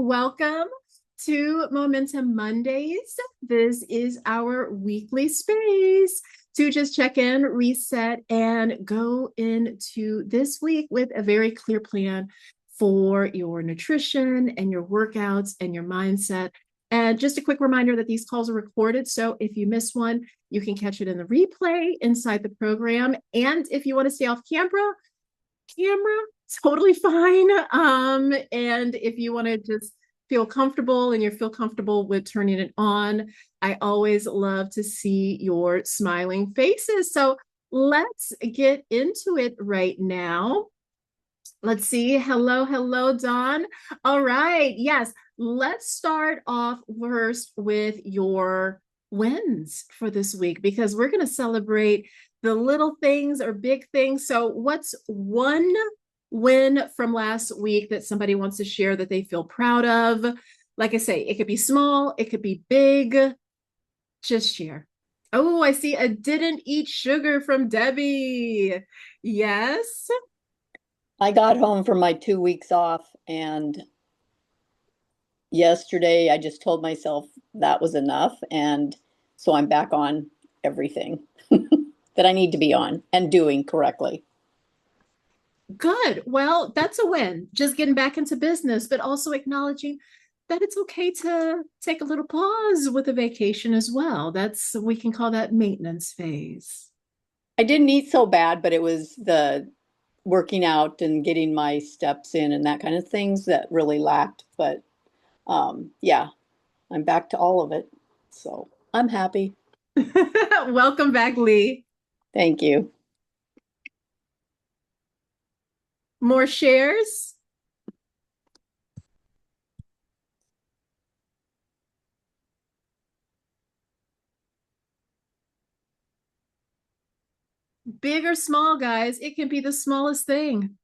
welcome to Momentum Mondays. This is our weekly space to just check in, reset, and go into this week with a very clear plan for your nutrition and your workouts and your mindset. And just a quick reminder that these calls are recorded. So if you miss one, you can catch it in the replay inside the program. And if you want to stay off camera, totally fine. And if you want to just feel comfortable and you feel comfortable with turning it on, I always love to see your smiling faces. So let's get into it right now. Let's see. Hello, Dawn. All right. Yes. Let's start off first with your wins for this week, because we're going to celebrate the little things or big things. So what's one win from last week that somebody wants to share that they feel proud of? Like I say, it could be small, it could be big. Just share. Oh, I see a didn't eat sugar from Debbie. Yes. I got home from my 2 weeks off, and yesterday I just told myself that was enough. And so I'm back on everything that I need to be on and doing correctly. Good. Well, that's a win. Just getting back into business, but also acknowledging that it's okay to take a little pause with a vacation as well. We can call that maintenance phase. I didn't eat so bad, but it was the working out and getting my steps in and that kind of things that really lacked. But yeah, I'm back to all of it. So I'm happy. Welcome back, Lee. Thank you. More shares? Big or small, guys, it can be the smallest thing.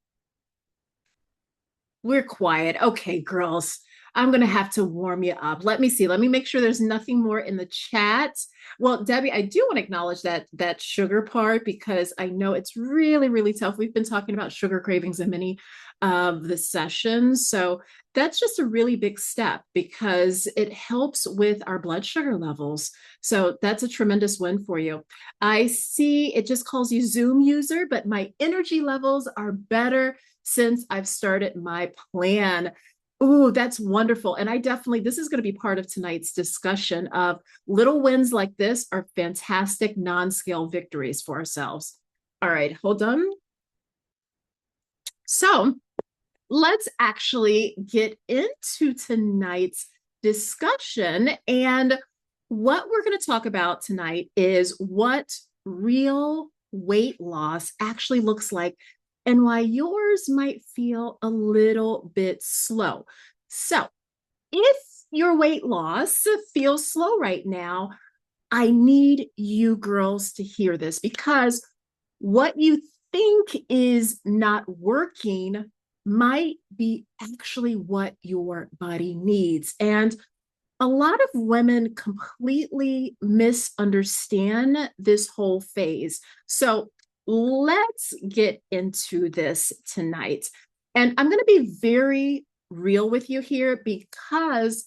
We're quiet. Okay, girls, I'm going to have to warm you up. Let me see. Let me make sure there's nothing more in the chat. Well, Debbie, I do want to acknowledge that sugar part, because I know it's really, really tough. We've been talking about sugar cravings in many of the sessions. So that's just a really big step, because it helps with our blood sugar levels. So that's a tremendous win for you. I see it just calls you Zoom user, but my energy levels are better since I've started my plan. Ooh, that's wonderful. And this is going to be part of tonight's discussion of little wins like this are fantastic non-scale victories for ourselves. All right, hold on. So let's actually get into tonight's discussion. And what we're going to talk about tonight is what real weight loss actually looks like, and why yours might feel a little bit slow. So if your weight loss feels slow right now, I need you girls to hear this, because what you think is not working might be actually what your body needs. And a lot of women completely misunderstand this whole phase. So let's get into this tonight. And I'm going to be very real with you here, because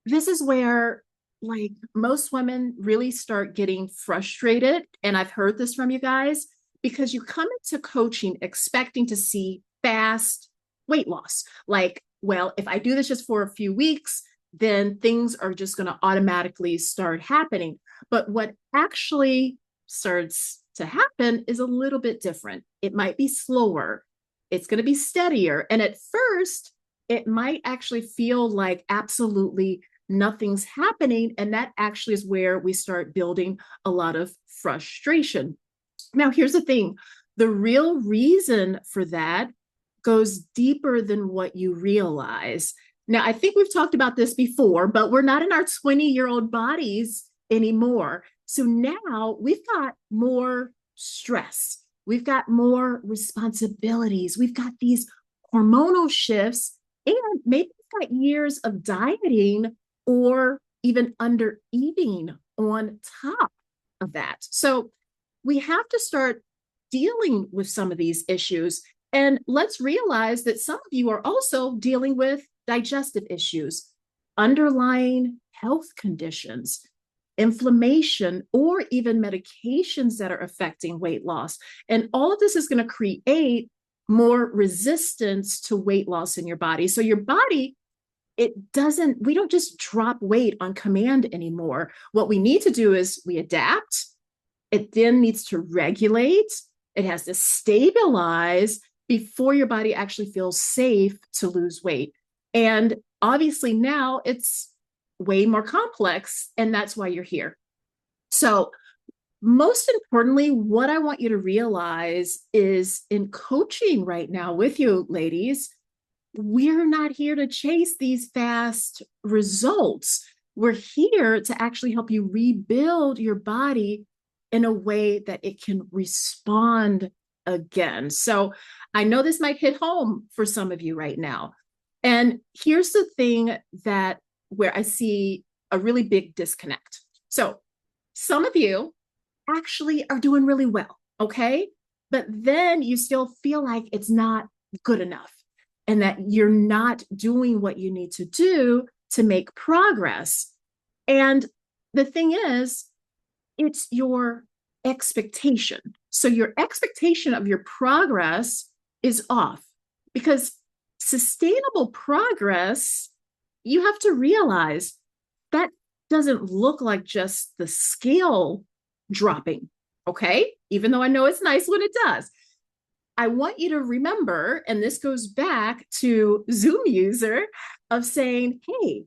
this is where, like, most women really start getting frustrated. And I've heard this from you guys, because you come into coaching expecting to see fast weight loss. Like, well, if I do this just for a few weeks, then things are just going to automatically start happening. But what actually starts to happen is a little bit different. It might be slower. It's going to be steadier. And at first, it might actually feel like absolutely nothing's happening. And that actually is where we start building a lot of frustration. Now, here's the thing. The real reason for that goes deeper than what you realize. Now, I think we've talked about this before, but we're not in our 20-year-old bodies anymore. So now we've got more stress. We've got more responsibilities. We've got these hormonal shifts, and maybe we've got years of dieting or even under eating on top of that. So we have to start dealing with some of these issues. And let's realize that some of you are also dealing with digestive issues, underlying health conditions, inflammation, or even medications that are affecting weight loss. And all of this is going to create more resistance to weight loss in your body. So your body, we don't just drop weight on command anymore. What we need to do is we adapt. It then needs to regulate. It has to stabilize before your body actually feels safe to lose weight. And obviously now it's way more complex, and that's why you're here. So most importantly, what I want you to realize is in coaching right now with you ladies, we're not here to chase these fast results. We're here to actually help you rebuild your body in a way that it can respond again. So I know this might hit home for some of you right now. And here's the thing that where I see a really big disconnect. So some of you actually are doing really well, okay? But then you still feel like it's not good enough and that you're not doing what you need to do to make progress. And the thing is, it's your expectation. So your expectation of your progress is off because sustainable progress, you have to realize that doesn't look like just the scale dropping, okay? Even though I know it's nice when it does. I want you to remember, and this goes back to Zoom user of saying, hey,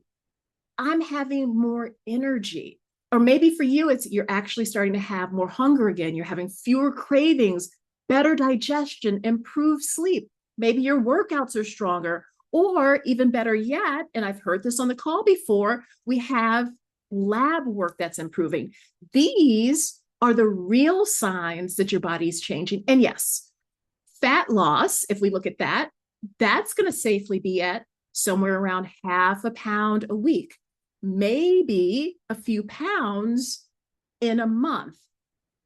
I'm having more energy. Or maybe for you, it's you're actually starting to have more hunger again. You're having fewer cravings, better digestion, improved sleep. Maybe your workouts are stronger. Or even better yet, and I've heard this on the call before, we have lab work that's improving. These are the real signs that your body's changing. And yes, fat loss, if we look at that, that's going to safely be at somewhere around half a pound a week, maybe a few pounds in a month.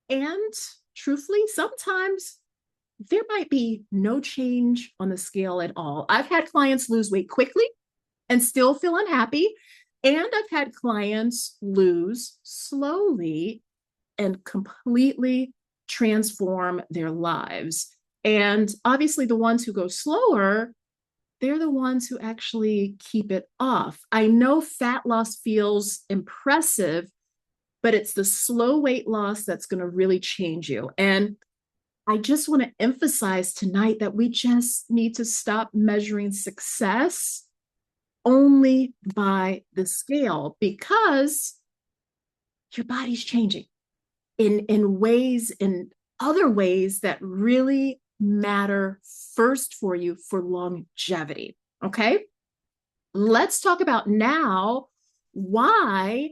And truthfully, sometimes there might be no change on the scale at all. I've had clients lose weight quickly and still feel unhappy. And I've had clients lose slowly and completely transform their lives. And obviously, the ones who go slower, they're the ones who actually keep it off. I know fat loss feels impressive, but it's the slow weight loss that's going to really change you. And I just want to emphasize tonight that we just need to stop measuring success only by the scale because your body's changing in ways, in other ways that really matter first for you for longevity. Okay. Let's talk about now why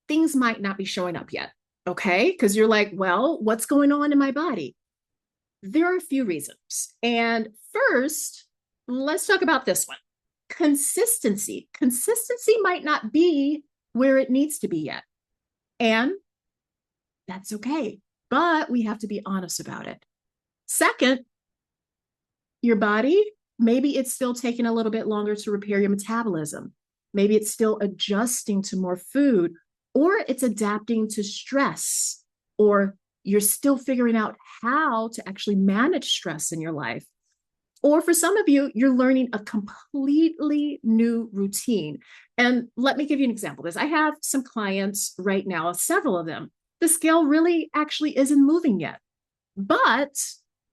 things might not be showing up yet. Okay. Because you're like, well, what's going on in my body? There are a few reasons. And first, let's talk about this one. Consistency. Consistency might not be where it needs to be yet. And that's okay. But we have to be honest about it. Second, your body, maybe it's still taking a little bit longer to repair your metabolism. Maybe it's still adjusting to more food, or it's adapting to stress, or you're still figuring out how to actually manage stress in your life. Or for some of you, you're learning a completely new routine. And let me give you an example of this. I have some clients right now, several of them. The scale really actually isn't moving yet, but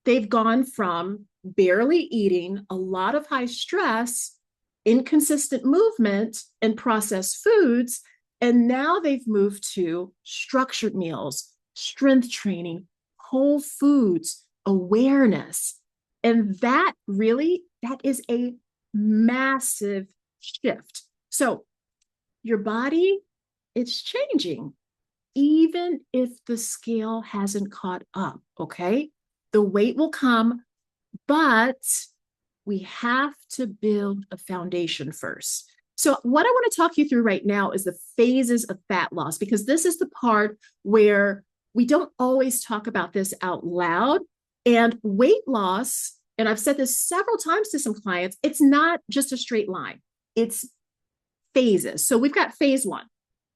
they've gone from barely eating, a lot of high stress, inconsistent movement, and processed foods. And now they've moved to structured meals, strength training, whole foods, awareness. And that is a massive shift. So your body, it's changing, even if the scale hasn't caught up, okay? The weight will come, but we have to build a foundation first. So what I want to talk you through right now is the phases of fat loss, because this is the part where we don't always talk about this out loud. And weight loss, and I've said this several times to some clients, it's not just a straight line, it's phases. So we've got phase one.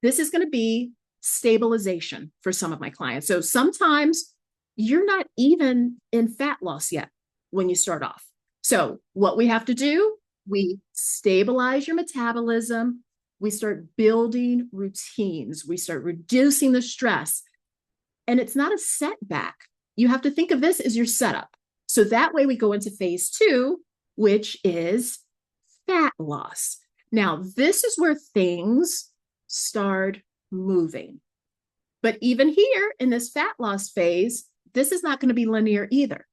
This is going to be stabilization for some of my clients. So sometimes you're not even in fat loss yet when you start off. So what we have to do, we stabilize your metabolism. We start building routines. We start reducing the stress. And it's not a setback. You have to think of this as your setup. So that way we go into phase two, which is fat loss. Now, this is where things start moving. But even here in this fat loss phase, this is not going to be linear either.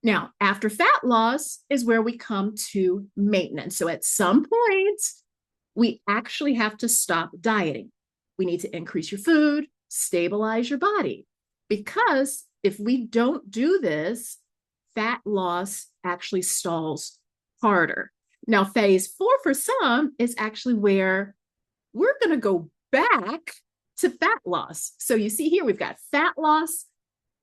Now, after fat loss is where we come to maintenance. So at some point, we actually have to stop dieting. We need to increase your food, stabilize your body. Because if we don't do this, fat loss actually stalls harder. Now, phase four for some is actually where we're going to go back to fat loss. So you see here, we've got fat loss,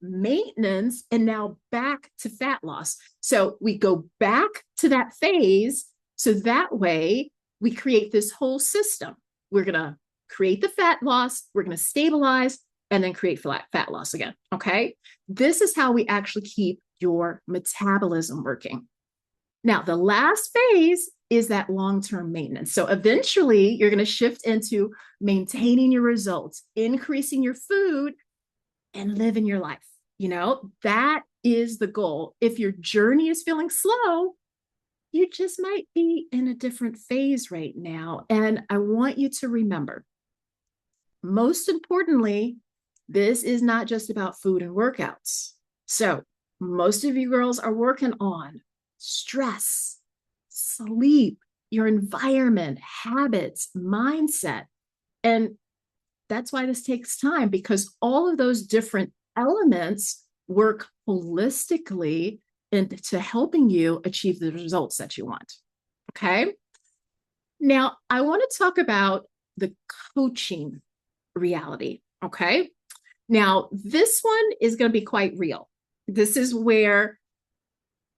maintenance, and now back to fat loss. So we go back to that phase. So that way we create this whole system. We're going to create the fat loss, we're going to stabilize, and then create fat loss again. Okay. This is how we actually keep your metabolism working. Now, the last phase is that long-term maintenance. So eventually you're going to shift into maintaining your results, increasing your food, and living your life. You know, that is the goal. If your journey is feeling slow, you just might be in a different phase right now. And I want you to remember, most importantly, this is not just about food and workouts. So most of you girls are working on stress, sleep, your environment, habits, mindset. And that's why this takes time, because all of those different elements work holistically into helping you achieve the results that you want. Okay. Now, I want to talk about the coaching reality. Okay. Now, this one is going to be quite real. This is where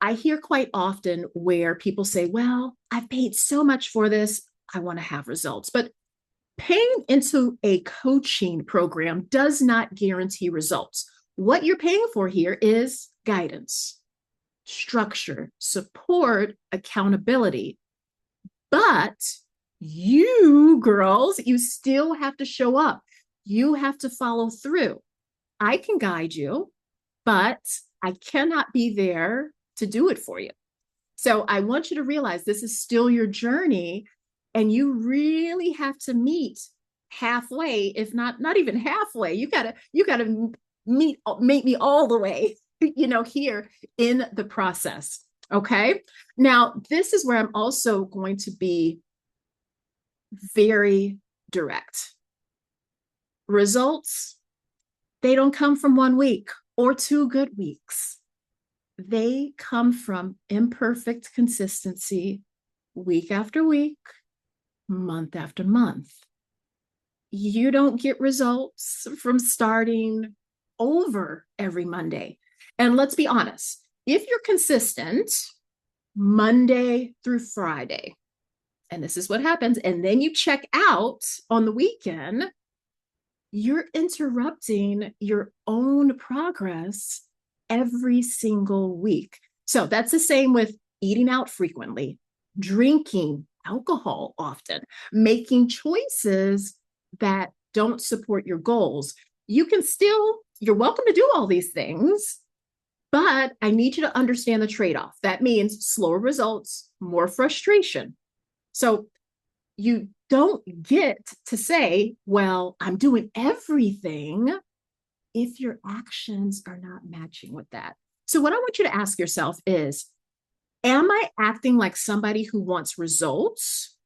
I hear quite often where people say, well, I've paid so much for this, I want to have results. But paying into a coaching program does not guarantee results. What you're paying for here is guidance, structure, support, accountability. But you girls, you still have to show up. You have to follow through. I can guide you, but I cannot be there to do it for you. So I want you to realize this is still your journey, and you really have to meet halfway, if not even halfway. You gotta meet me all the way, here in the process. Okay. Now, this is where I'm also going to be very direct. Results, they don't come from 1 week or 2 good weeks. They come from imperfect consistency, week after week, month after month. You don't get results from starting over every Monday. And let's be honest, if you're consistent Monday through Friday, and this is what happens, and then you check out on the weekend, you're interrupting your own progress every single week. So that's the same with eating out frequently, drinking alcohol often, making choices that don't support your goals. You're welcome to do all these things, but I need you to understand the trade-off. That means slower results, more frustration. So you don't get to say, well, I'm doing everything if your actions are not matching with that. So what I want you to ask yourself is, am I acting like somebody who wants results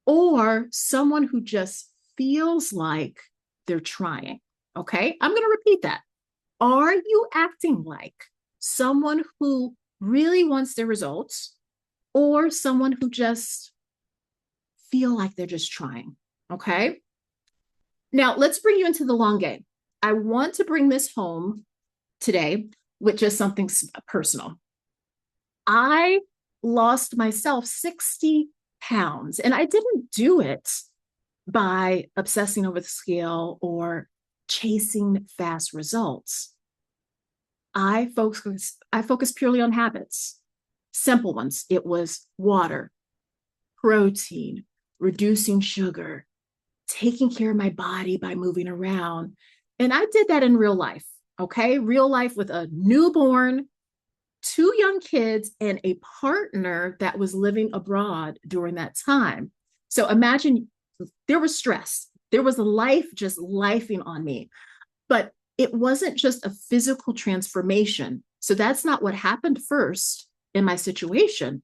or someone who just feels like they're trying? Okay, I'm going to repeat that. Are you acting like someone who really wants their results or someone who just feel like they're just trying? Okay. Now let's bring you into the long game. I want to bring this home today with just something personal. I lost myself 60 pounds, and I didn't do it by obsessing over the scale or chasing fast results. I focus purely on habits, simple ones. It was water, protein, reducing sugar, taking care of my body by moving around. And I did that in real life, okay? Real life with a newborn, two young kids, and a partner that was living abroad during that time. So imagine there was stress. There was life just lifing on me. But it wasn't just a physical transformation. So that's not what happened first in my situation.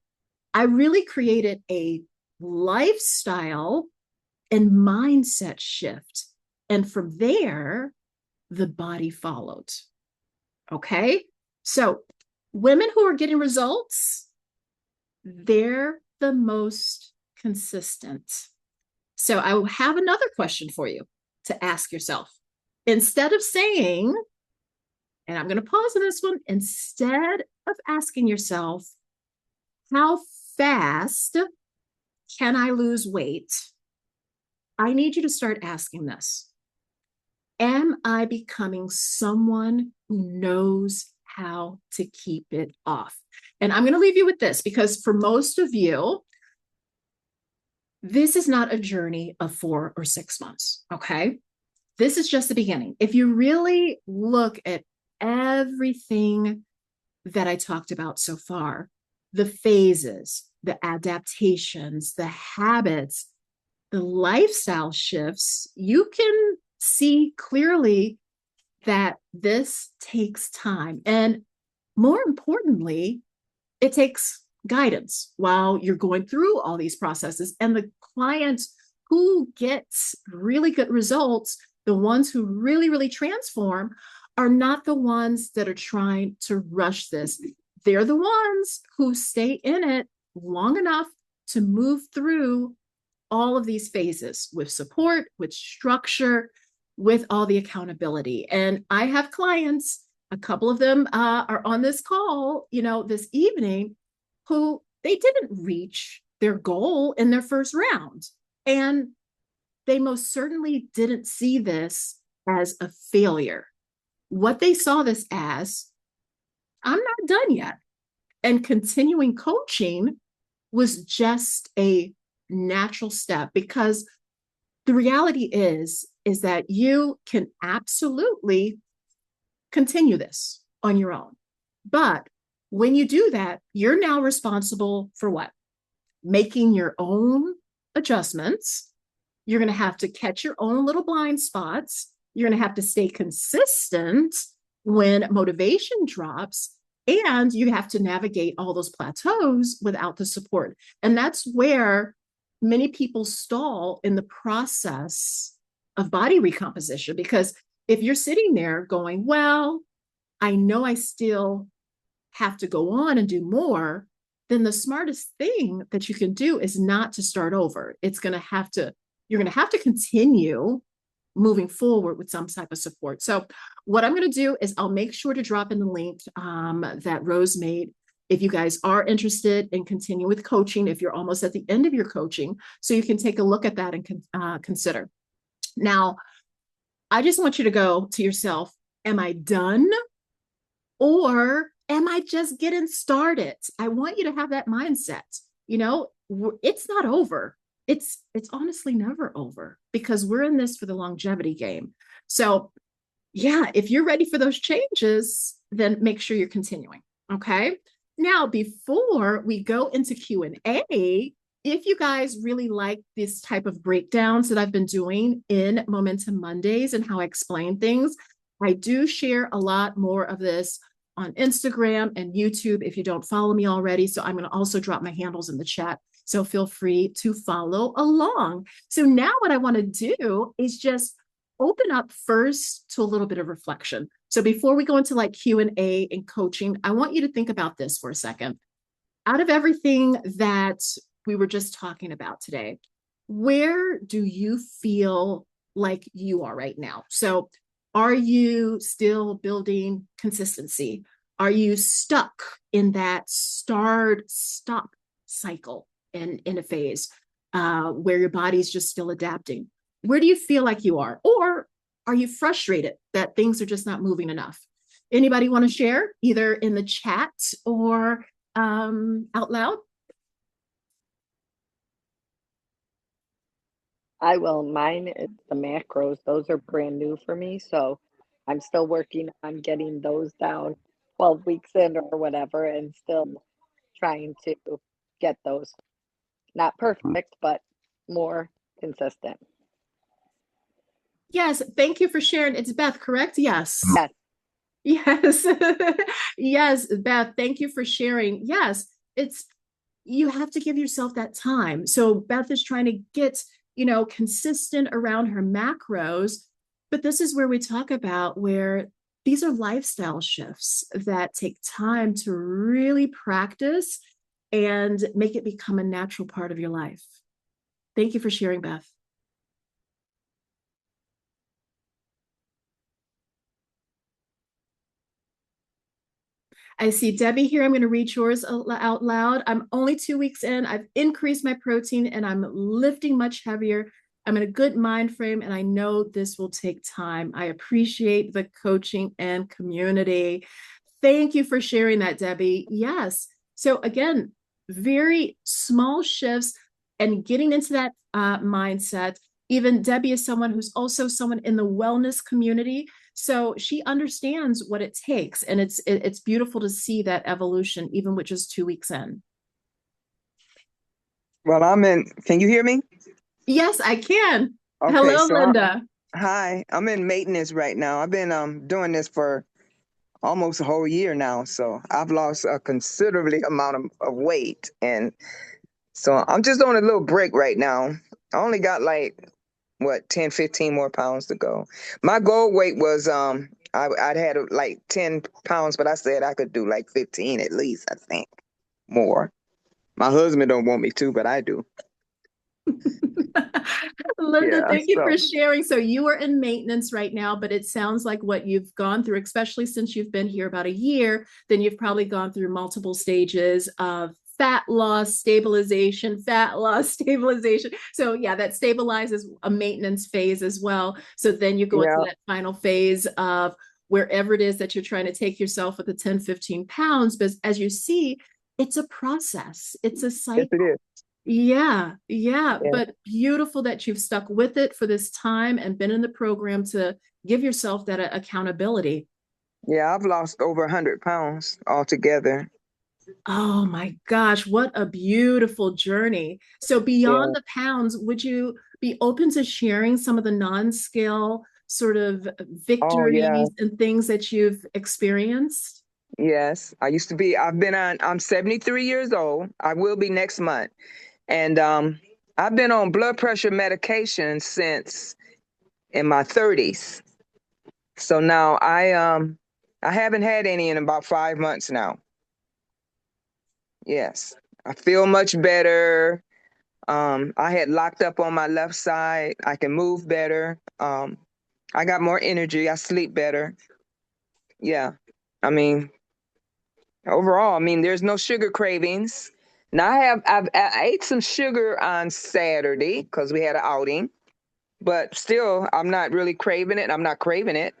I really created a lifestyle and mindset shift. And from there, the body followed. Okay. So women who are getting results, they're the most consistent. So I will have another question for you to ask yourself. Instead of saying, and I'm going to pause on this one, instead of asking yourself, how fast can I lose weight? I need you to start asking this. Am I becoming someone who knows how to keep it off? And I'm going to leave you with this because for most of you, this is not a journey of 4 or 6 months. Okay. This is just the beginning. If you really look at everything that I talked about so far, the phases, the adaptations, the habits, the lifestyle shifts, you can see clearly that this takes time. And more importantly, it takes guidance while you're going through all these processes. And the clients who gets really good results, the ones who really, really transform, are not the ones that are trying to rush this. They're the ones who stay in it long enough to move through all of these phases with support, with structure, with all the accountability. And I have clients, a couple of them are on this call, this evening, who they didn't reach their goal in their first round. And they most certainly didn't see this as a failure. What they saw this as, I'm not done yet. And continuing coaching was just a natural step because the reality is that you can absolutely continue this on your own. But when you do that, you're now responsible for what? Making your own adjustments. You're going to have to catch your own little blind spots. You're going to have to stay consistent when motivation drops. And you have to navigate all those plateaus without the support. And that's where many people stall in the process of body recomposition. Because if you're sitting there going, well, I know I still have to go on and do more, then the smartest thing that you can do is not to start over. You're going to have to continue moving forward with some type of support. So what I'm going to do is I'll make sure to drop in the link that Rose made if you guys are interested in continuing with coaching, if you're almost at the end of your coaching, so you can take a look at that and consider. Now, I just want you to go to yourself, am I done? Or am I just getting started? I want you to have that mindset. It's not over. It's honestly never over because we're in this for the longevity game. So yeah, if you're ready for those changes, then make sure you're continuing. Okay. Now, before we go into Q&A, if you guys really like this type of breakdowns that I've been doing in Momentum Mondays and how I explain things, I do share a lot more of this on Instagram and YouTube if you don't follow me already. So I'm going to also drop my handles in the chat. So feel free to follow along. So now what I want to do is just open up first to a little bit of reflection. So before we go into like Q&A and coaching, I want you to think about this for a second. Out of everything that we were just talking about today, where do you feel like you are right now? So are you still building consistency? Are you stuck in that start stop cycle in a phase where your body's just still adapting? Where do you feel like you are? Or are you frustrated that things are just not moving enough? Anybody want to share either in the chat or out loud? I will. Mine, the macros, those are brand new for me. So I'm still working on getting those down 12 weeks in or whatever, and still trying to get those not perfect, but more consistent. Yes, thank you for sharing. It's Beth, correct? Yes. Yes. Yes. Yes, Beth, thank you for sharing. Yes, it's you have to give yourself that time. So Beth is trying to get, consistent around her macros, but this is where we talk about where these are lifestyle shifts that take time to really practice and make it become a natural part of your life. Thank you for sharing, Beth. I see Debbie here. I'm going to read yours out loud. I'm only 2 weeks in. I've increased my protein and I'm lifting much heavier. I'm in a good mind frame and I know this will take time. I appreciate the coaching and community. Thank you for sharing that, Debbie. Yes. So, again, very small shifts and getting into that mindset. Even Debbie is someone who's also someone in the wellness community. So she understands what it takes. And it's beautiful to see that evolution, even with just 2 weeks in. Well, can you hear me? Yes, I can. Okay, Hello, Linda. hi, I'm in maintenance right now. I've been doing this for almost a whole year now, so I've lost a considerably amount of weight, and so I'm just on a little break right now. I only got like 10, 15 more pounds to go. My goal weight was I'd had like 10 pounds, but I said I could do like 15 at least, I think, more. My husband don't want me to, but I do. Linda, Yeah, thank you so for sharing. So you are in maintenance right now, but it sounds like what you've gone through, especially since you've been here about a year, then you've probably gone through multiple stages of fat loss, stabilization, fat loss, stabilization. So yeah, that stabilizes a maintenance phase as well. So then you go into yeah, that final phase of wherever it is that you're trying to take yourself with the 10, 15 pounds. But as you see, it's a process. It's a yes it cycle. is. Yeah, yeah, Yeah. but beautiful that you've stuck with it for this time and been in the program to give yourself that accountability. Yeah, I've lost over 100 pounds altogether. Oh my gosh, what a beautiful journey. So Yeah. beyond the pounds, would you be open to sharing some of the non-scale sort of Oh, yeah. victories and things that you've experienced? Yes. I'm 73 years old. I will be next month. And I've been on blood pressure medication since in my 30s. So now I haven't had any in about 5 months now. Yes. I feel much better. I had locked up on my left side. I can move better. I got more energy. I sleep better. Yeah. I mean, overall, I mean, there's no sugar cravings. Now I ate some sugar on Saturday because we had an outing, but still, I'm not really craving it. I'm not craving it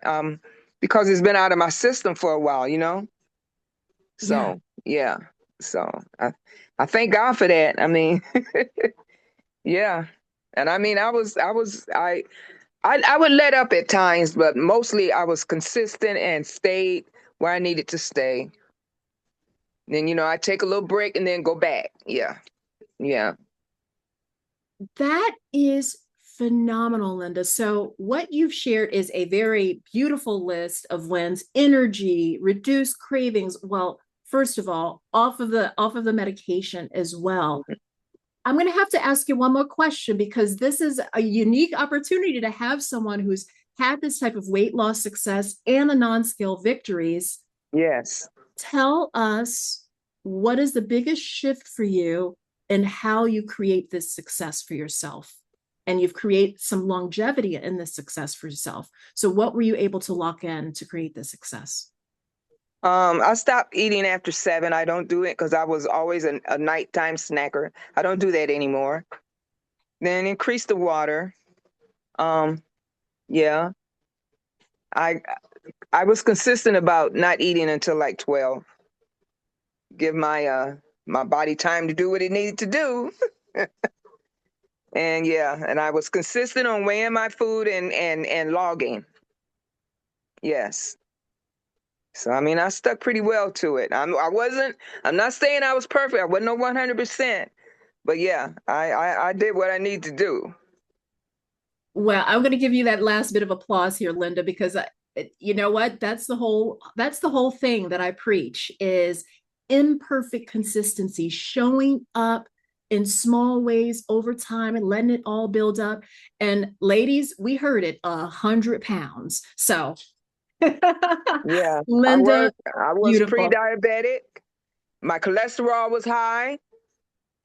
because it's been out of my system for a while, you know. Yeah. So yeah, so I thank God for that. I mean, yeah, and I mean, I would let up at times, but mostly I was consistent and stayed where I needed to stay. Then, I take a little break and then go back. Yeah. Yeah. That is phenomenal, Linda. So, what you've shared is a very beautiful list of wins: energy, reduced cravings. Well, first of all, off of the medication as well. I'm going to have to ask you one more question because this is a unique opportunity to have someone who's had this type of weight loss success and the non-scale victories. Yes. Tell us, what is the biggest shift for you and how you create this success for yourself? And you've created some longevity in this success for yourself. So what were you able to lock in to create this success? I stopped eating after 7. I don't do it because I was always a nighttime snacker. I don't do that anymore. Then increase the water. Um, yeah, I I was consistent about not eating until like 12. Give my body time to do what it needed to do. And yeah, and I was consistent on weighing my food and logging. Yes. So I mean, I stuck pretty well to it. I'm not saying I was perfect. I wasn't no 100%. But yeah, I did what I need to do. Well, I'm going to give you that last bit of applause here, Linda, because you know what? That's the whole thing that I preach is imperfect consistency, showing up in small ways over time and letting it all build up. And ladies, we heard it, 100 pounds. So, Yeah, Linda, I was beautiful. pre-diabetic. My cholesterol was high,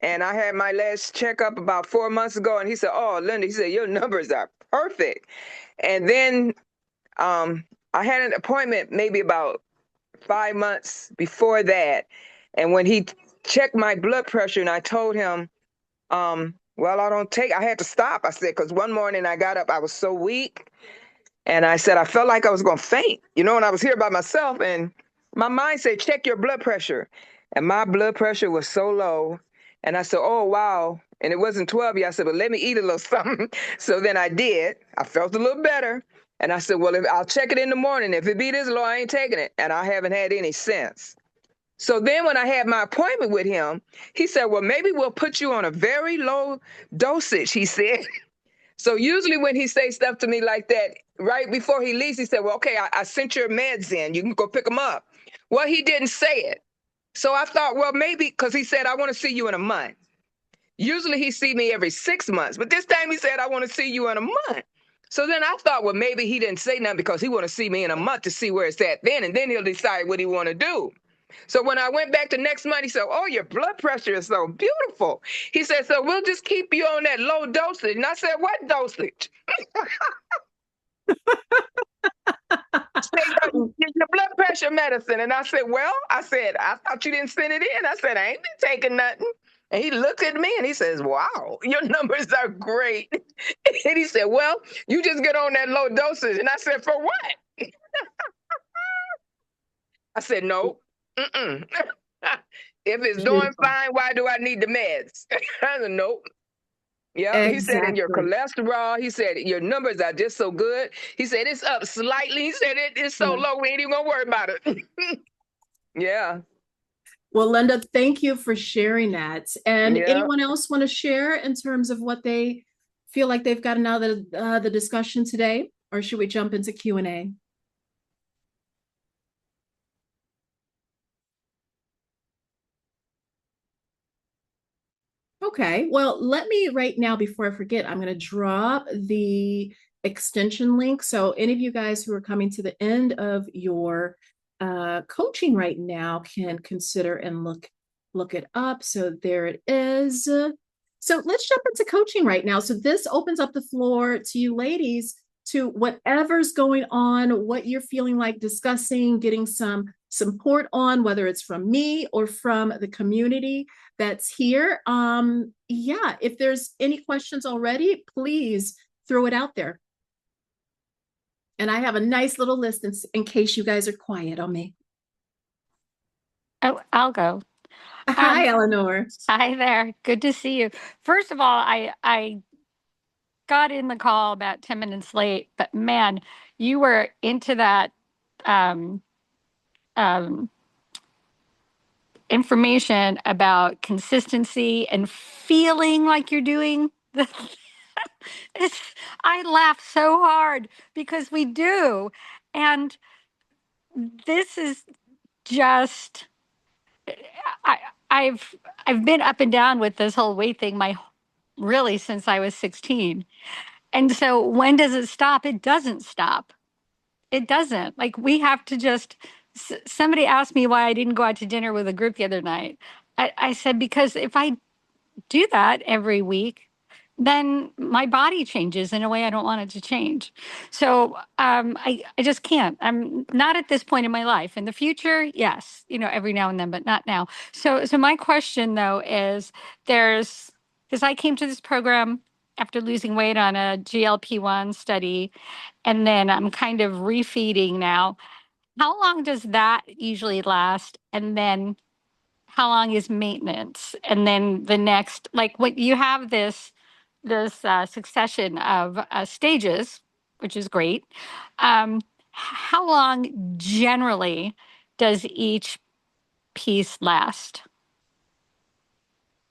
and I had my last checkup about 4 months ago, and he said, "Oh, Linda," he said, "your numbers are perfect." And then I had an appointment maybe about 5 months before that, and when he checked my blood pressure, and I told him, "Well, I had to stop." I said, because one morning I got up, I was so weak. And I said, I felt like I was going to faint, and I was here by myself. And my mind said, check your blood pressure. And my blood pressure was so low. And I said, oh, wow. And it wasn't 12 yet. I said, but let me eat a little something. So then I did. I felt a little better. And I said, well, I'll check it in the morning. If it be this low, I ain't taking it. And I haven't had any since. So then when I had my appointment with him, he said, well, maybe we'll put you on a very low dosage, he said. So usually when he says stuff to me like that, right before he leaves, he said, well, okay, I sent your meds in. You can go pick them up. Well, he didn't say it. So I thought, well, maybe, because he said, I want to see you in a month. Usually he see me every 6 months, but this time he said, I want to see you in a month. So then I thought, well, maybe he didn't say nothing because he want to see me in a month to see where it's at then, and then he'll decide what he want to do. So when I went back the next month, he said, oh, your blood pressure is so beautiful. He said, so we'll just keep you on that low dosage. And I said, what dosage? Say your blood pressure medicine. And I said, well, I thought you didn't send it in. I said, I ain't been taking nothing. And he looked at me and he says, wow, your numbers are great. And he said, well, you just get on that low dosage. And I said, for what? I said, no. Mm-mm. If it's doing Beautiful. fine, why do I need the meds? I said, nope. Yep. He said, and your Exactly. cholesterol, he said, your numbers are just so good. He said, it's up slightly. He said, it's so Yeah. low, we ain't even gonna worry about it. Yeah. Well, Linda, thank you for sharing that. And Yeah. anyone else want to share in terms of what they feel like they've gotten out of the discussion today, or should we jump into Q&A? Okay, well, let me right now, before I forget, I'm going to drop the extension link. So any of you guys who are coming to the end of your coaching right now can consider and look it up. So there it is. So let's jump into coaching right now. So this opens up the floor to you ladies to whatever's going on, what you're feeling like discussing, getting some support on, whether it's from me or from the community that's here. Yeah, if there's any questions already, please throw it out there. And I have a nice little list in case you guys are quiet on me. Oh, I'll go. Hi, Eleanor. Hi there. Good to see you. First of all, I got in the call about 10 minutes late, but man, you were into that um, um, information about consistency and feeling like you're doing the. It's, I laugh so hard because we do, and this is just. I, I've I've been up and down with this whole weight thing my really since I was 16. And so when does it stop? It doesn't stop. It doesn't. Like we have to just somebody asked me why I didn't go out to dinner with a group the other night. I said because if I do that every week, then my body changes in a way I don't want it to change. So I just can't. I'm not at this point in my life. In the future, yes, every now and then, but not now. So my question though is, because I came to this program after losing weight on a GLP-1 study, and then I'm kind of refeeding now. How long does that usually last? And then how long is maintenance? And then the next, like what you have this succession of stages, which is great. How long generally does each piece last?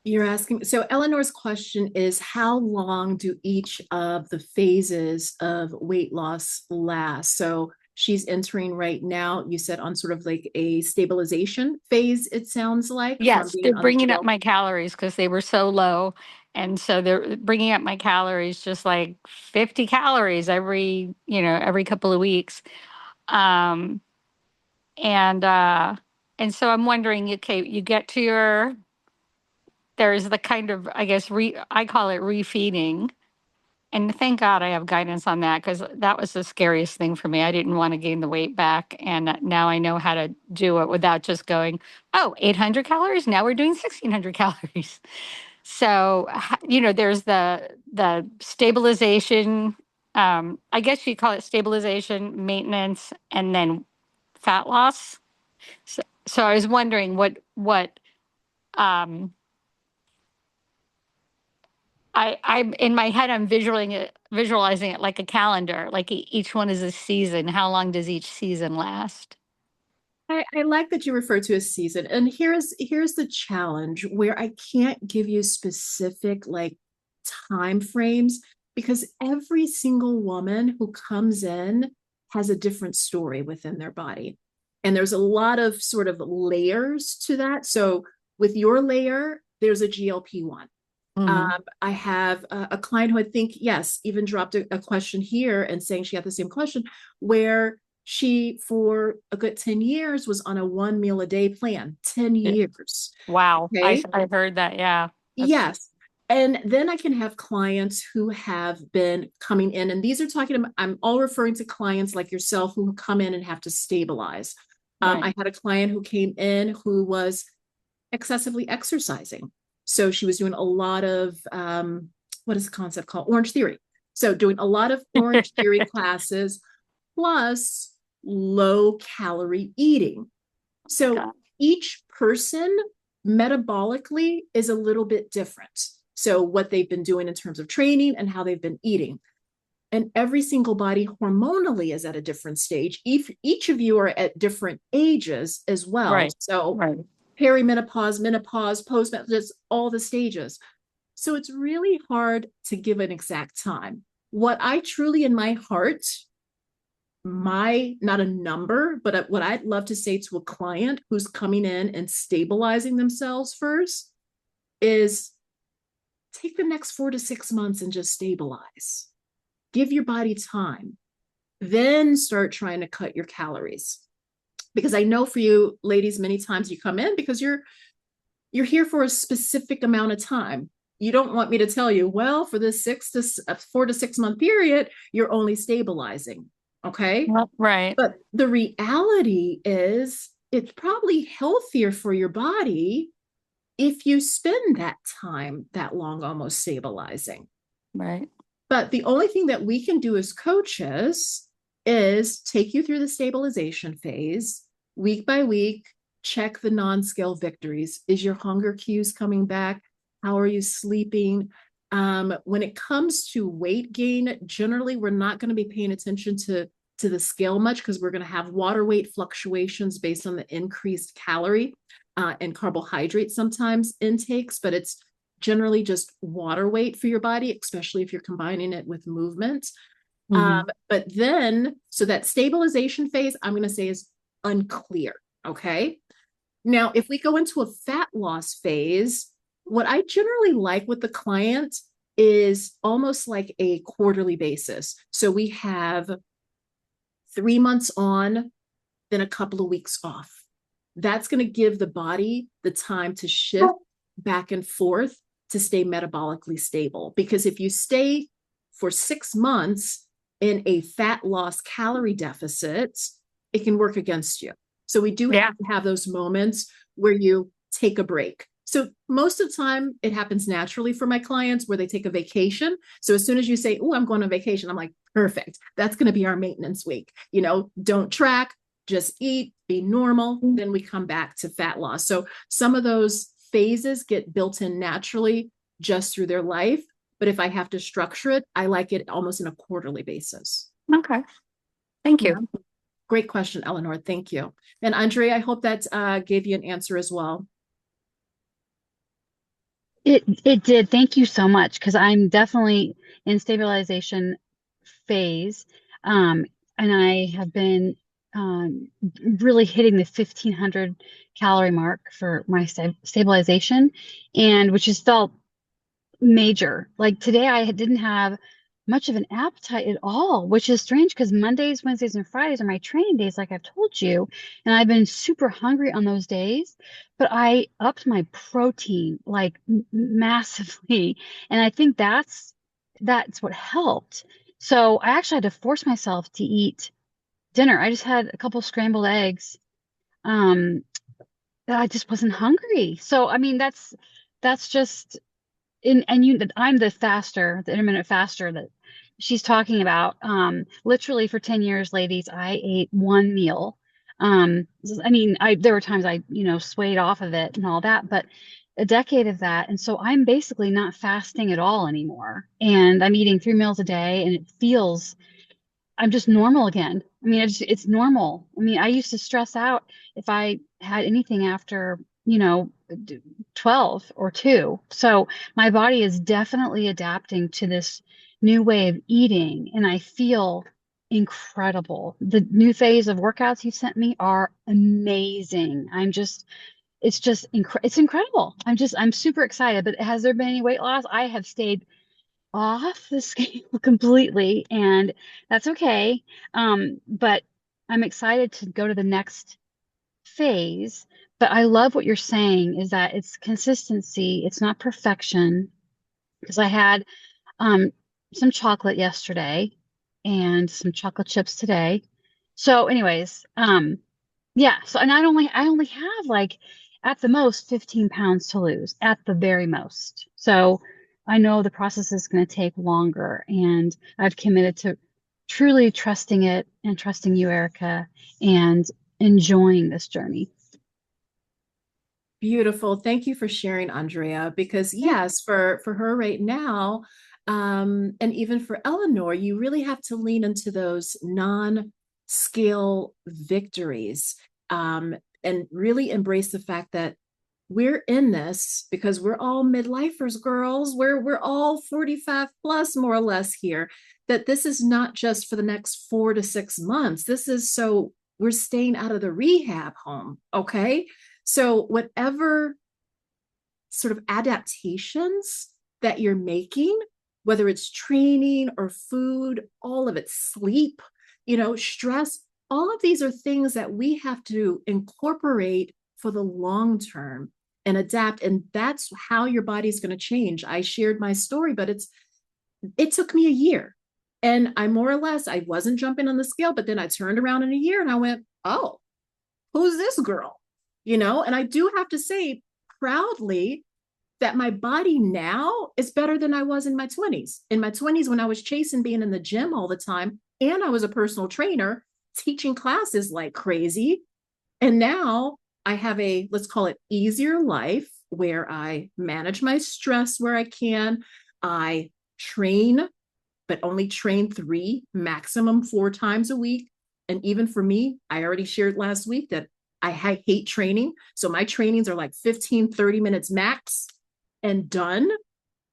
You're asking, so Eleanor's question is how long do each of the phases of weight loss last? So she's entering right now, you said on sort of like a stabilization phase, it sounds like, from Yes, they're being on the bringing up GLP. my calories because they were so low. And so they're bringing up my calories just like 50 calories every couple of weeks. Um, and uh, and so I'm wondering, okay, you get to there's the kind of, I guess, I call it refeeding. And thank God I have guidance on that because that was the scariest thing for me. I didn't want to gain the weight back. And now I know how to do it without just going, oh, 800 calories. Now we're doing 1600 calories. So, there's the stabilization. I guess you call it stabilization, maintenance, and then fat loss. So I was wondering what um, I'm in my head. I'm visualizing it like a calendar. Like each one is a season. How long does each season last? I like that you refer to a season. And here's the challenge where I can't give you specific like time frames because every single woman who comes in has a different story within their body. And there's a lot of sort of layers to that. So with your layer, there's a GLP-1. Hmm. I have a client who I think, yes, even dropped a question here and saying she had the same question, where she, for a good 10 years, was on a 1 meal a day plan, 10 years. Wow, Okay. I heard that. Yeah, that's Yes. And then I can have clients who have been coming in, and these are talking, I'm all referring to clients like yourself who come in and have to stabilize. right. I had a client who came in who was excessively exercising. So she was doing a lot of what is the concept called? Orange Theory. So doing a lot of Orange Theory classes plus low calorie eating. So God, each person metabolically is a little bit different. So what they've been doing in terms of training and how they've been eating. And every single body hormonally is at a different stage. Each of you are at different ages as well. right, So right. perimenopause, menopause, postmenopause, all the stages. So it's really hard to give an exact time. What I truly in my heart, not a number, but what I'd love to say to a client who's coming in and stabilizing themselves first is take the next 4 to 6 months and just stabilize. Give your body time. Then start trying to cut your calories. Because I know for you ladies, many times you come in because you're here for a specific amount of time. You don't want me to tell you, well, for this 4 to 6 month period, you're only stabilizing. Okay. Well, right, But the reality is, it's probably healthier for your body if you spend that time that long almost stabilizing. right. But the only thing that we can do as coaches is take you through the stabilization phase week by week, check the non-scale victories. Is your hunger cues coming back? How are you sleeping? When it comes to weight gain, generally we're not going to be paying attention to the scale much because we're going to have water weight fluctuations based on the increased calorie and carbohydrate sometimes intakes, but it's generally just water weight for your body, especially if you're combining it with movement. Hmm. But then, so that stabilization phase, I'm going to say is unclear. Okay. Now, if we go into a fat loss phase, what I generally like with the client is almost like a quarterly basis. So we have 3 months on, then a couple of weeks off. That's going to give the body the time to shift back and forth to stay metabolically stable. Because if you stay for 6 months in a fat loss calorie deficit, it can work against you. So we do Yeah. have to have those moments where you take a break. So most of the time it happens naturally for my clients where they take a vacation. So as soon as you say, oh, I'm going on vacation, I'm like, perfect. That's going to be our maintenance week. You know, don't track, just eat, be normal. Then we come back to fat loss. So some of those phases get built in naturally just through their life. But if I have to structure it, I like it almost on a quarterly basis. Okay. Thank Yeah. you. Great question, Eleanor. Thank you. And Andrea, I hope that gave you an answer as well. It did. Thank you so much, because I'm definitely in stabilization phase. Um, and I have been really hitting the 1500 calorie mark for my stabilization, and which has felt major. Like today, I didn't have much of an appetite at all, which is strange because Mondays, Wednesdays, and Fridays are my training days, like I've told you. And I've been super hungry on those days, but I upped my protein like massively. And I think that's what helped. So I actually had to force myself to eat dinner. I just had a couple scrambled eggs. Um, I just wasn't hungry. So I mean, that's just and I'm the intermittent faster that she's talking about. Literally for 10 years, ladies, I ate one meal. I mean, there were times I, swayed off of it and all that, but a decade of that. And so I'm basically not fasting at all anymore. And I'm eating 3 meals a day, and it feels I'm just normal again. I mean, it's normal. I mean, I used to stress out if I had anything after, 12 or 2. So my body is definitely adapting to this new way of eating, and I feel incredible. The new phase of workouts you sent me are amazing. It's incredible. I'm super excited. But has there been any weight loss? I have stayed off the scale completely, and that's okay. But I'm excited to go to the next phase. But I love what you're saying is that it's consistency, it's not perfection. Because I had um, some chocolate yesterday and some chocolate chips today. So, anyways, yeah. So, and I only have like at the most 15 pounds to lose, at the very most. So I know the process is going to take longer, and I've committed to truly trusting it and trusting you, Erica, and enjoying this journey. Beautiful. Thank you for sharing, Andrea, because yes, for her right now, and even for Eleanor, you really have to lean into those non-scale victories, and really embrace the fact that we're in this because we're all midlifers, girls. We're all 45 plus, more or less here. That this is not just for the next 4 to 6 months. This is so we're staying out of the rehab home, okay? So, whatever sort of adaptations that you're making, whether it's training or food, all of it, sleep, stress, all of these are things that we have to incorporate for the long term and adapt. And that's how your body's going to change. I shared my story, but it took me a year. And I wasn't jumping on the scale, but then I turned around in a year and I went, oh, who's this girl? And I do have to say proudly that my body now is better than I was in my 20s. In my 20s, when I was chasing being in the gym all the time, and I was a personal trainer teaching classes like crazy. And now I have let's call it easier life where I manage my stress where I can. I train, but only train 3, maximum 4 times a week. And even for me, I already shared last week that I hate training. So my trainings are like 15, 30 minutes max and done.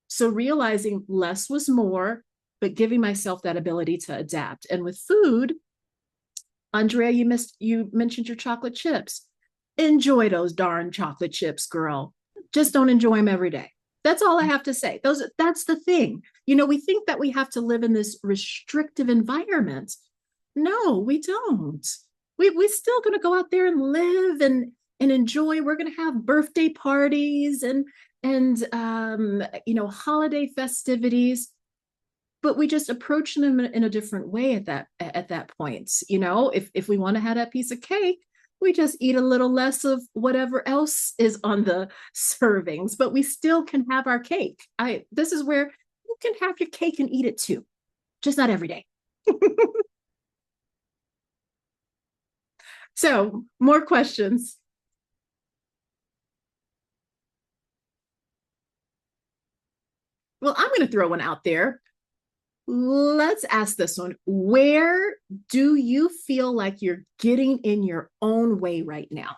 So realizing less was more, but giving myself that ability to adapt. And with food, Andrea, you mentioned your chocolate chips. Enjoy those darn chocolate chips, girl. Just don't enjoy them every day. That's all I have to say. That's the thing. We think that we have to live in this restrictive environment. No, we don't. We still going to go out there and live and enjoy. We're going to have birthday parties and and holiday festivities, but we just approach them in a different way at that point. If we want to have that piece of cake, we just eat a little less of whatever else is on the servings, but we still can have our cake. This is where you can have your cake and eat it too, just not every day. So, more questions. Well, I'm going to throw one out there. Let's ask this one. Where do you feel like you're getting in your own way right now?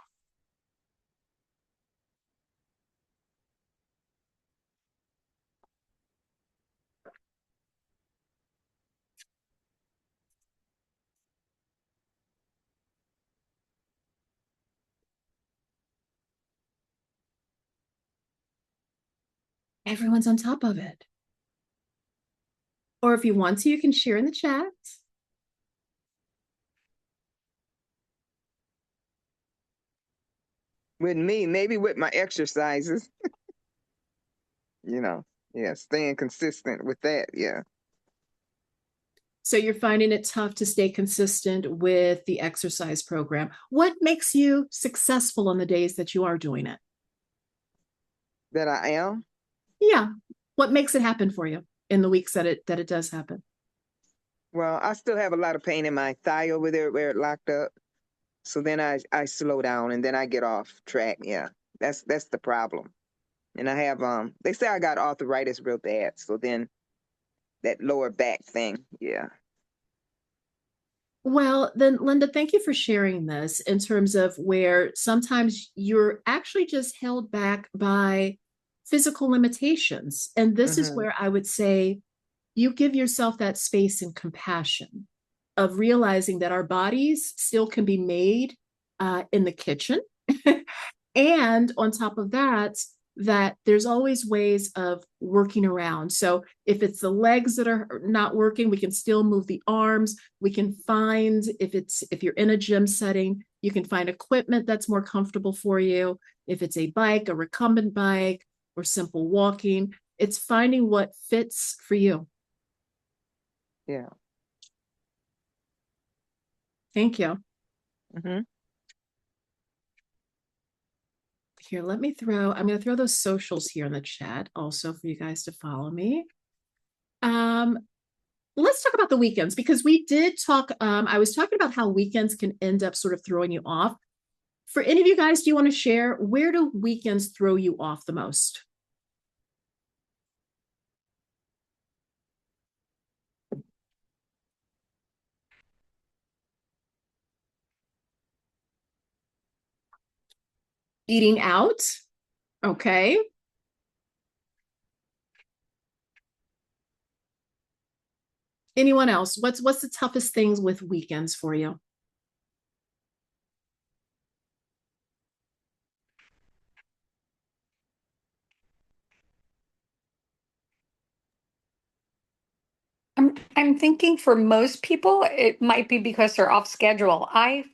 Everyone's on top of it. Or if you want to, you can share in the chat. With me, maybe with my exercises, you know, yeah, staying consistent with that. Yeah. So you're finding it tough to stay consistent with the exercise program. What makes you successful on the days that you are doing it? That I am. Yeah. What makes it happen for you in the weeks that it does happen? Well, I still have a lot of pain in my thigh over there where it locked up. So then I slow down and then I get off track. Yeah. That's the problem. And I have they say I got arthritis real bad. So then that lower back thing. Yeah. Well, then, Linda, thank you for sharing this in terms of where sometimes you're actually just held back by physical limitations. And this is Mm-hmm. where I would say you give yourself that space and compassion of realizing that our bodies still can be made in the kitchen. And on top of that, that there's always ways of working around. So if it's the legs that are not working, we can still move the arms. We can find, if you're in a gym setting, you can find equipment that's more comfortable for you. If it's a bike, a recumbent bike, or simple walking, it's finding what fits for you. Yeah. Thank you. Mm-hmm. Here, I'm going to throw those socials here in the chat also for you guys to follow me. Let's talk about the weekends because we did talk. I was talking about how weekends can end up sort of throwing you off. For any of you guys, do you want to share where do weekends throw you off the most? Eating out. Okay. Anyone else? What's the toughest things with weekends for you? I'm thinking for most people, it might be because they're off schedule. I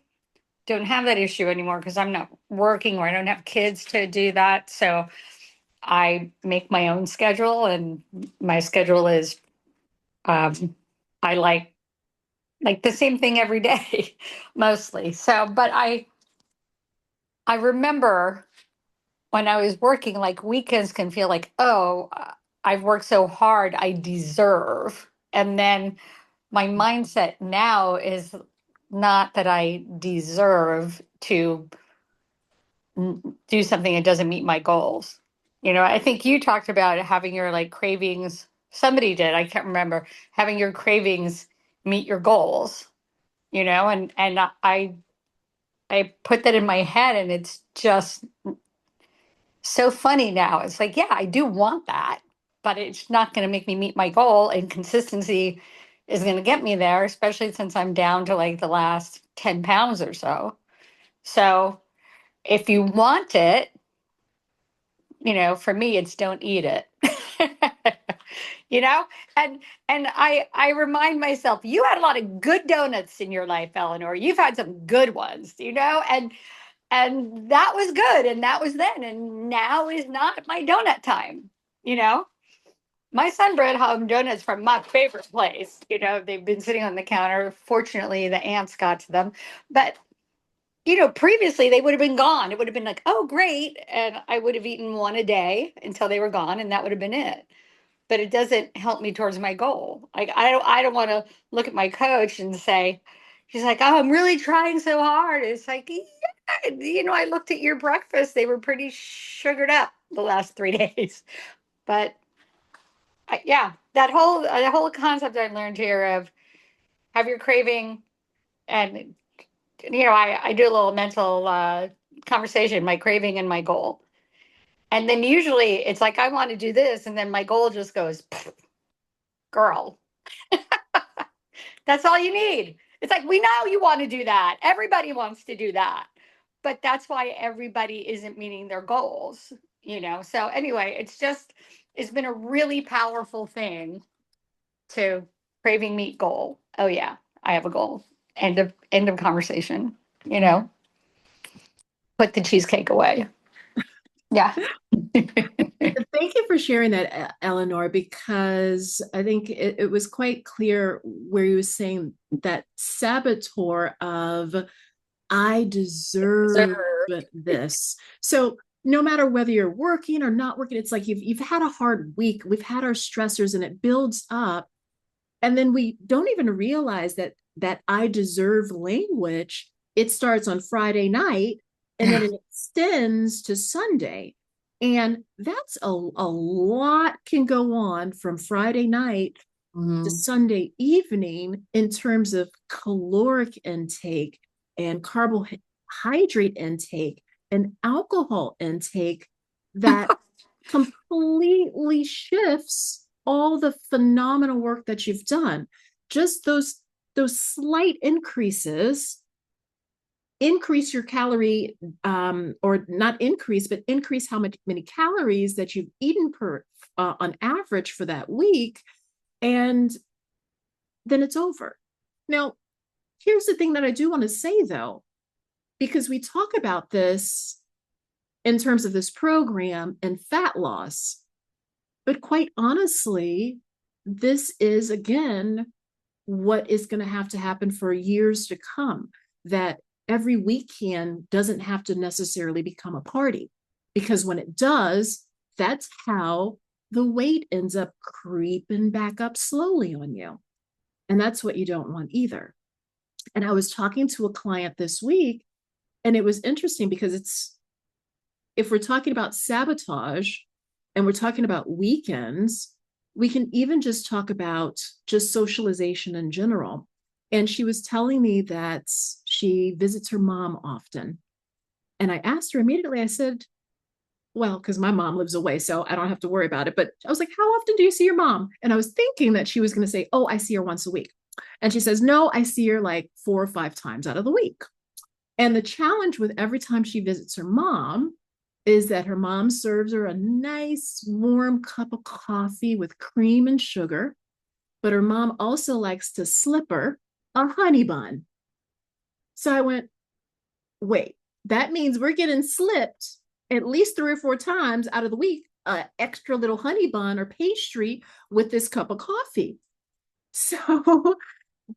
don't have that issue anymore because I'm not working or I don't have kids to do that. So I make my own schedule, and my schedule is I like the same thing every day, mostly. So, but I remember when I was working, like weekends can feel like, oh, I've worked so hard, I deserve. And then my mindset now is not that I deserve to do something that doesn't meet my goals. I think you talked about having your like cravings. Somebody did, I can't remember, having your cravings meet your goals, and I put that in my head, and it's just so funny now. It's like, yeah, I do want that, but it's not going to make me meet my goal. And consistency is going to get me there, especially since I'm down to like the last 10 pounds or so. So if you want it, for me, it's don't eat it. you know, and I remind myself, you had a lot of good donuts in your life, Eleanor. You've had some good ones, and And that was good. And that was then. And now is not my donut time. You know, my son brought home donuts from my favorite place. You know, they've been sitting on the counter. Fortunately, the ants got to them. But, you know, previously they would have been gone. It would have been like, oh, great. And I would have eaten one a day until they were gone. And that would have been it. But it doesn't help me towards my goal. Like I don't want to look at my coach and say, she's like, oh, I'm really trying so hard. It's like, yeah, you know, I looked at your breakfast. They were pretty sugared up the last 3 days. But yeah, that whole concept I learned here of have your craving, and you know, I do a little mental conversation, my craving and my goal. And then usually it's like I want to do this, and then my goal just goes, girl, that's all you need. It's like, we know you want to do that. Everybody wants to do that. But that's why everybody isn't meeting their goals, you know? So, anyway, it's been a really powerful thing to craving meet goal. Oh, yeah, I have a goal. End of conversation, you know? Put the cheesecake away. Yeah. Thank you for sharing that, Eleanor, because I think it was quite clear where you were saying that saboteur of I deserve Sir. this. So no matter whether you're working or not working, it's like you've had a hard week. We've had our stressors and it builds up. And then we don't even realize that that I deserve language, it starts on Friday night and then it extends to Sunday. And that's a lot can go on from Friday night to Mhm. Sunday evening in terms of caloric intake and carbohydrate intake and alcohol intake that completely shifts all the phenomenal work that you've done. Just those slight increases increase your calorie, or not increase, but increase how many calories that you've eaten per on average for that week, and then it's over. Now, here's the thing that I do want to say though, because we talk about this in terms of this program and fat loss, but quite honestly, this is again what is going to happen for years to come. That every weekend doesn't have to necessarily become a party, because when it does, that's how the weight ends up creeping back up slowly on you. And that's what you don't want either. And I was talking to a client this week, and it was interesting because it's, if we're talking about sabotage and we're talking about weekends, we can even just talk about just socialization in general. And she was telling me that she visits her mom often. And I asked her immediately, I said, well, because my mom lives away, so I don't have to worry about it. But I was like, how often do you see your mom? And I was thinking that she was going to say, oh, I see her once a week. And she says, no, I see her like 4 or 5 times out of the week. And the challenge with every time she visits her mom is that her mom serves her a nice warm cup of coffee with cream and sugar, but her mom also likes to slip her a honey bun. So I went, wait, that means we're getting slipped at least 3 or 4 times out of the week, an extra little honey bun or pastry with this cup of coffee. So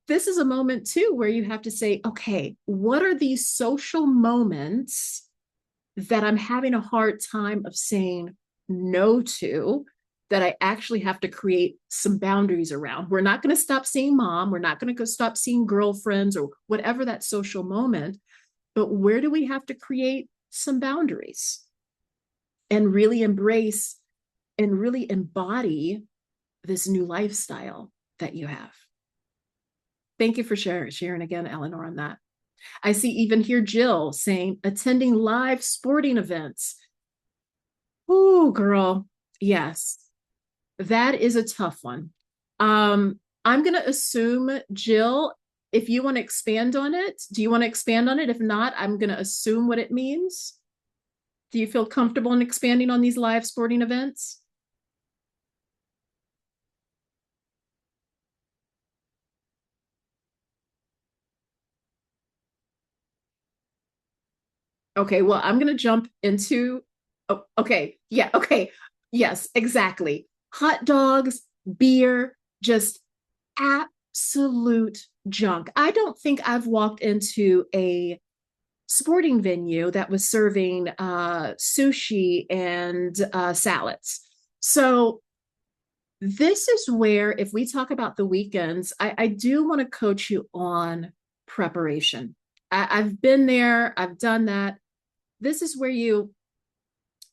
this is a moment too where you have to say, okay, what are these social moments that I'm having a hard time of saying no to, that I actually have to create some boundaries around? We're not going to stop seeing mom. We're not going to go stop seeing girlfriends or whatever that social moment. But where do we have to create some boundaries and really embrace and really embody this new lifestyle that you have? Thank you for sharing again, Eleanor, on that. I see even here Jill saying attending live sporting events. Oh, girl. Yes, that is a tough one. I'm going to assume, Jill, if you want to expand on it, do you want to expand on it? If not, I'm going to assume what it means. Do you feel comfortable in expanding on these live sporting events? Okay, well, I'm going to jump into. Oh, okay, yeah, okay, yes, exactly. Hot dogs, beer, just absolute junk. I don't think I've walked into a sporting venue that was serving sushi and salads. So this is where, if we talk about the weekends, I do want to coach you on preparation. I've been there, I've done that. This is where you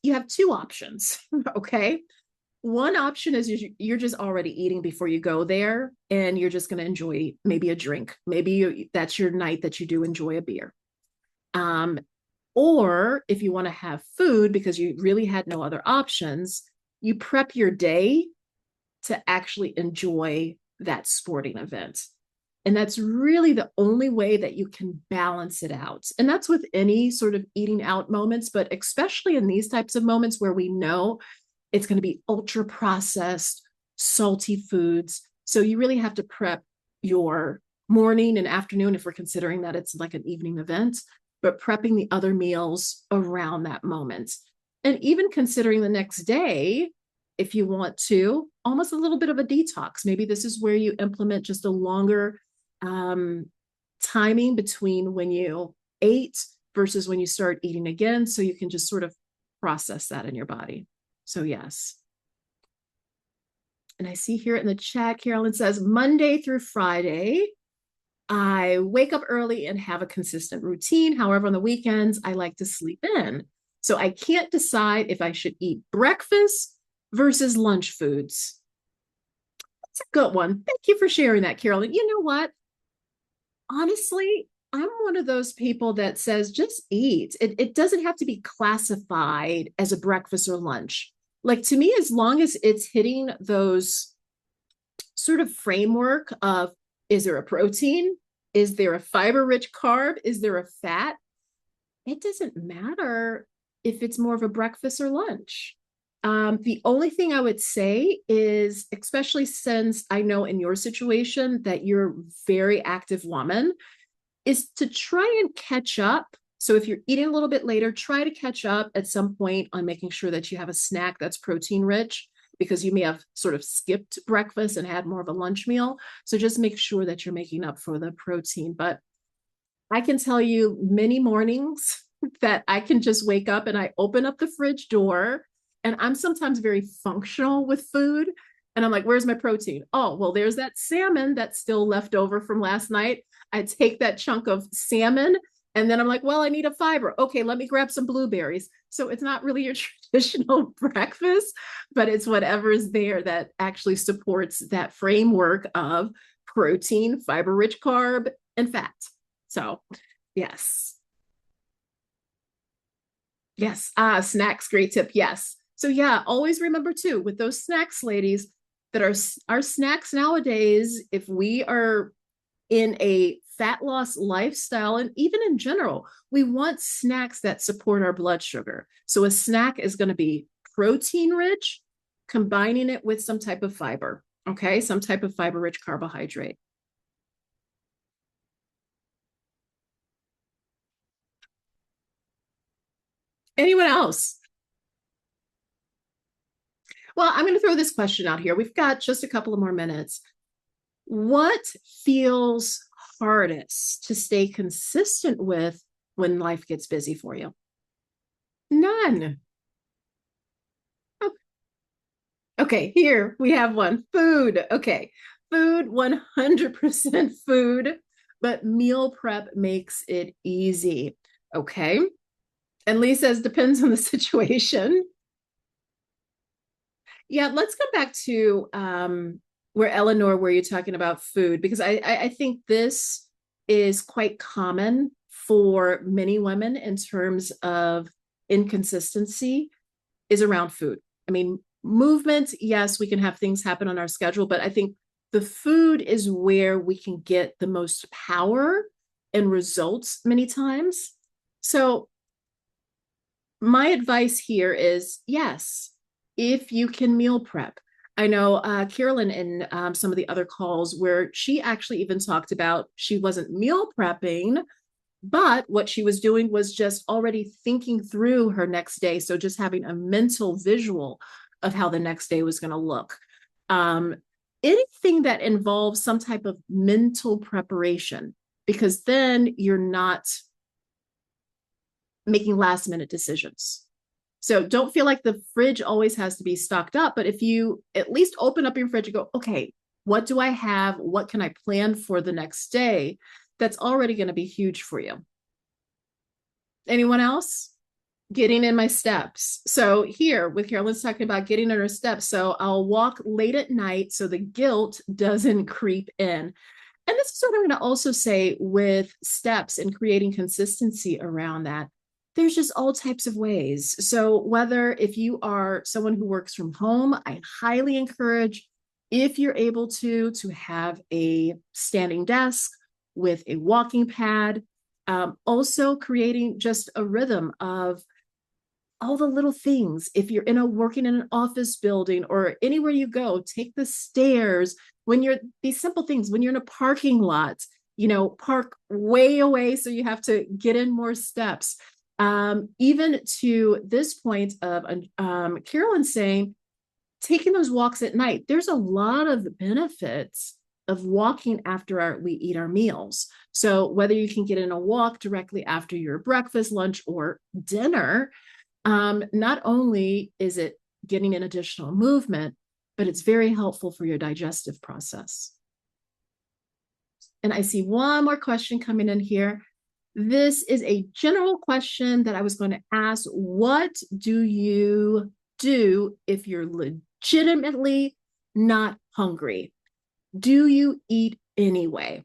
have two options. Okay, one option is you're just already eating before you go there, and you're just going to enjoy maybe a drink. Maybe that's your night that you do enjoy a beer. um, or if you want to have food because you really had no other options, you prep your day to actually enjoy that sporting event. And that's really the only way that you can balance it out. And that's with any sort of eating out moments, but especially in these types of moments where we know it's going to be ultra processed, salty foods. So you really have to prep your morning and afternoon if we're considering that it's like an evening event, but prepping the other meals around that moment. And even considering the next day, if you want to, almost a little bit of a detox. Maybe this is where you implement just a longer um, timing between when you ate versus when you start eating again. So you can just sort of process that in your body. So, yes. And I see here in the chat, Carolyn says Monday through Friday, I wake up early and have a consistent routine. However, on the weekends, I like to sleep in. So I can't decide if I should eat breakfast versus lunch foods. That's a good one. Thank you for sharing that, Carolyn. You know what? Honestly, I'm one of those people that says just eat. It doesn't have to be classified as a breakfast or lunch. Like to me, as long as it's hitting those sort of framework of, is there a protein? Is there a fiber rich carb? Is there a fat? It doesn't matter if it's more of a breakfast or lunch. The only thing I would say is, especially since I know in your situation that you're a very active woman, is to try and catch up. So if you're eating a little bit later, try to catch up at some point on making sure that you have a snack that's protein rich, because you may have sort of skipped breakfast and had more of a lunch meal. So just make sure that you're making up for the protein. But I can tell you many mornings that I can just wake up and I open up the fridge door, and I'm sometimes very functional with food. And I'm like, where's my protein? Oh, well, there's that salmon that's still left over from last night. I take that chunk of salmon and then I'm like, well, I need a fiber. Okay, let me grab some blueberries. So it's not really your traditional breakfast, but it's whatever is there that actually supports that framework of protein, fiber rich carb, and fat. So, yes. Yes. Snacks, great tip. Yes. So, yeah, always remember too with those snacks, ladies, that our snacks nowadays, if we are in a fat loss lifestyle, and even in general, we want snacks that support our blood sugar. So, a snack is going to be protein rich, combining it with some type of fiber. Okay. Some type of fiber rich carbohydrate. Anyone else? Well, I'm going to throw this question out here. We've got just a couple of more minutes. What feels hardest to stay consistent with when life gets busy for you? None. Oh, okay, here we have one. Food. Okay, food, 100% food, but meal prep makes it easy. Okay. And Lee says, depends on the situation. Yeah, let's come back to where Eleanor, where you're talking about food, because I think this is quite common for many women in terms of inconsistency is around food. I mean, movement, yes, we can have things happen on our schedule, but I think the food is where we can get the most power and results many times. So my advice here is yes, if you can meal prep. I know Carolyn in some of the other calls where she actually even talked about she wasn't meal prepping, But what she was doing was just already thinking through her next day. So just having a mental visual of how the next day was going to look. Um, Anything that involves some type of mental preparation, because then you're not making last minute decisions. So don't feel like the fridge always has to be stocked up. But if you at least open up your fridge and go, okay, what do I have? What can I plan for the next day? That's already going to be huge for you. Anyone else? Getting in my steps. So here with Carolyn's talking about getting in her steps. So I'll walk late at night so the guilt doesn't creep in. And this is what I'm going to also say with steps and creating consistency around that. There's just all types of ways. So whether if you are someone who works from home, I highly encourage, if you're able to have a standing desk with a walking pad. Also creating just a rhythm of all the little things. If you're working in an office building or anywhere you go, take the stairs. When you're these simple things, when you're in a parking lot, park way away so you have to get in more steps. Even to this point of Carolyn saying, taking those walks at night, there's a lot of benefits of walking after we eat our meals. So whether you can get in a walk directly after your breakfast, lunch, or dinner, not only is it getting an additional movement, but it's very helpful for your digestive process. And I see one more question coming in here. This is a general question that I was going to ask. What do you do if you're legitimately not hungry? Do you eat anyway?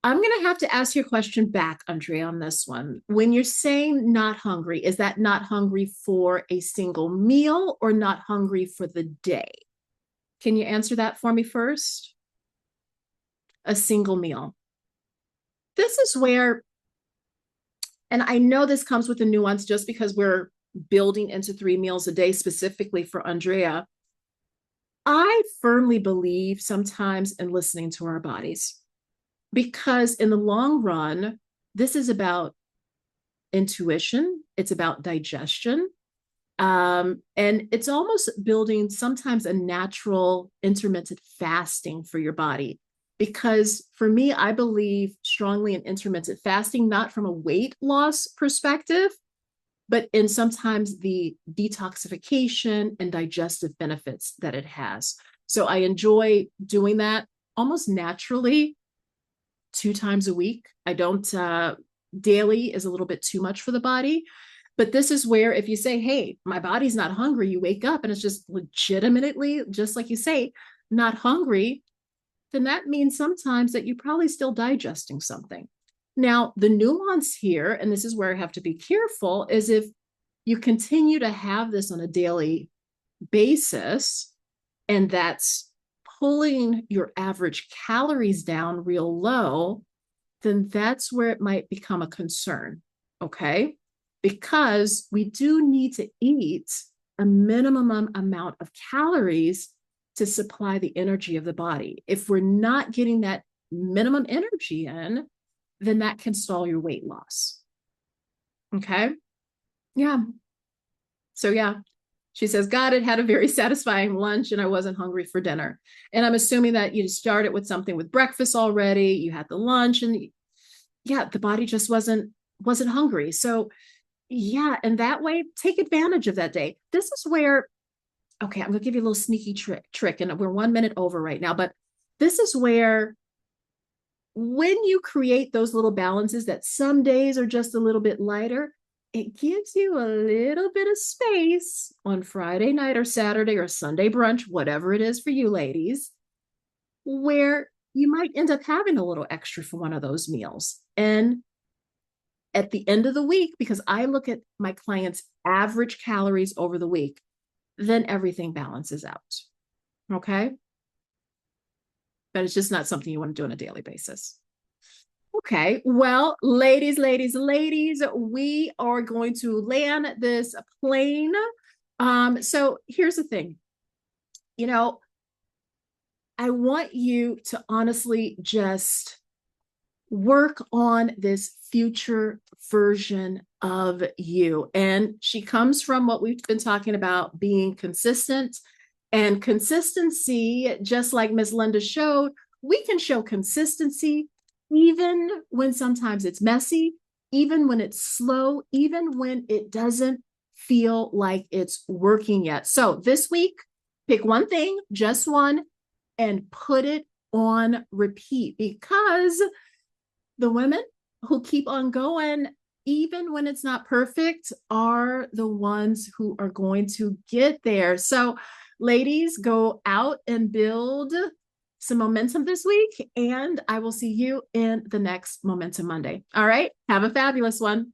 I'm going to have to ask your question back, Andrea, on this one. When you're saying not hungry, is that not hungry for a single meal or not hungry for the day? Can you answer that for me first? A single meal. This is where, and I know this comes with a nuance just because we're building into 3 meals a day specifically for Andrea. I firmly believe sometimes in listening to our bodies, because in the long run, this is about intuition. It's about digestion. And it's almost building sometimes a natural intermittent fasting for your body. Because for me, I believe strongly in intermittent fasting, not from a weight loss perspective, but in sometimes the detoxification and digestive benefits that it has. So I enjoy doing that almost naturally 2 times a week. I don't, daily is a little bit too much for the body. But this is where if you say, hey, my body's not hungry, you wake up and it's just legitimately, just like you say, not hungry, then that means sometimes that you're probably still digesting something. Now, the nuance here, and this is where I have to be careful, is if you continue to have this on a daily basis, and that's pulling your average calories down real low, then that's where it might become a concern, okay? Because we do need to eat a minimum amount of calories to supply the energy of the body. If we're not getting that minimum energy in, then that can stall your weight loss. Okay? Yeah. So yeah, she says, got it, had a very satisfying lunch and I wasn't hungry for dinner. And I'm assuming that you started with something with breakfast already, you had the lunch, and yeah, the body just wasn't hungry. So yeah, and that way, take advantage of that day. This is where, okay, I'm gonna give you a little sneaky trick, and we're 1 minute over right now, but this is where when you create those little balances that some days are just a little bit lighter, it gives you a little bit of space on Friday night or Saturday or Sunday brunch, whatever it is for you ladies, where you might end up having a little extra for one of those meals. And at the end of the week, because I look at my clients' average calories over the week, then everything balances out. Okay? But it's just not something you want to do on a daily basis. Okay, well, ladies, we are going to land this plane. So here's the thing. I want you to honestly just work on this future version of you. And she comes from what we've been talking about, being consistent. And consistency, just like Miss Linda showed, we can show consistency even when sometimes it's messy, even when it's slow, even when it doesn't feel like it's working yet. So this week, pick one thing, just one, and put it on repeat, because the women who keep on going, even when it's not perfect, are the ones who are going to get there. So, ladies, go out and build some momentum this week, and I will see you in the next Momentum Monday. All right, have a fabulous one.